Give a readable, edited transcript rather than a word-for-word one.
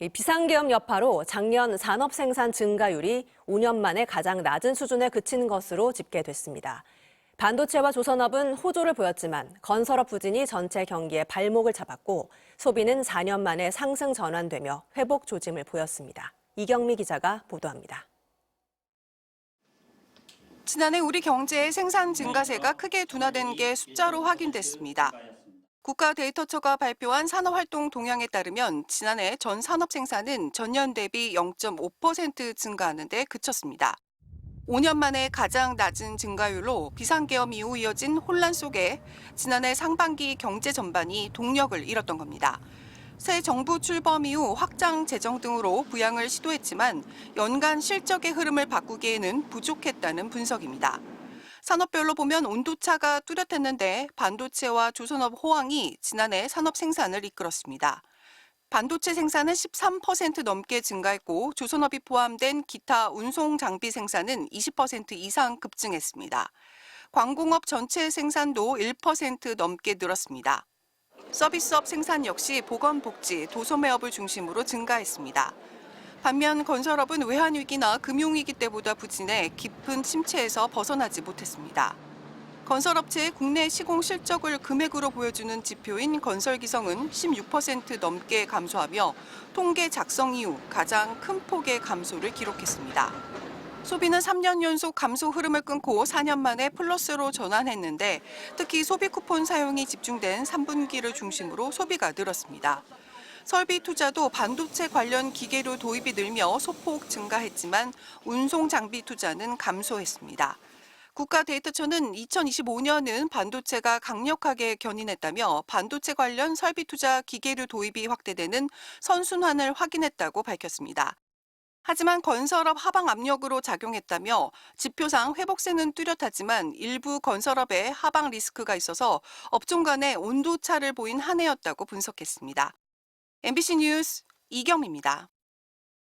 이 비상계엄 여파로 작년 산업 생산 증가율이 5년 만에 가장 낮은 수준에 그친 것으로 집계됐습니다. 반도체와 조선업은 호조를 보였지만 건설업 부진이 전체 경기에 발목을 잡았고 소비는 4년 만에 상승 전환되며 회복 조짐을 보였습니다. 이경미 기자가 보도합니다. 지난해 우리 경제의 생산 증가세가 크게 둔화된 게 숫자로 확인됐습니다. 국가데이터처가 발표한 산업활동 동향에 따르면 지난해 전 산업 생산은 전년 대비 0.5% 증가하는 데 그쳤습니다. 5년 만에 가장 낮은 증가율로 비상계엄 이후 이어진 혼란 속에 지난해 상반기 경제 전반이 동력을 잃었던 겁니다. 새 정부 출범 이후 확장 재정 등으로 부양을 시도했지만 연간 실적의 흐름을 바꾸기에는 부족했다는 분석입니다. 산업별로 보면 온도차가 뚜렷했는데 반도체와 조선업 호황이 지난해 산업 생산을 이끌었습니다. 반도체 생산은 13% 넘게 증가했고 조선업이 포함된 기타 운송 장비 생산은 20% 이상 급증했습니다. 광공업 전체 생산도 1% 넘게 늘었습니다. 서비스업 생산 역시 보건복지, 도소매업을 중심으로 증가했습니다. 반면 건설업은 외환위기나 금융위기 때보다 부진해 깊은 침체에서 벗어나지 못했습니다. 건설업체의 국내 시공 실적을 금액으로 보여주는 지표인 건설기성은 16% 넘게 감소하며 통계 작성 이후 가장 큰 폭의 감소를 기록했습니다. 소비는 3년 연속 감소 흐름을 끊고 4년 만에 플러스로 전환했는데 특히 소비 쿠폰 사용이 집중된 3분기를 중심으로 소비가 늘었습니다. 설비 투자도 반도체 관련 기계료 도입이 늘며 소폭 증가했지만 운송 장비 투자는 감소했습니다. 국가데이터처는 2025년은 반도체가 강력하게 견인했다며 반도체 관련 설비 투자 기계료 도입이 확대되는 선순환을 확인했다고 밝혔습니다. 하지만 건설업 하방 압력으로 작용했다며 지표상 회복세는 뚜렷하지만 일부 건설업에 하방 리스크가 있어서 업종 간의 온도차를 보인 한 해였다고 분석했습니다. MBC 뉴스 이경미입니다.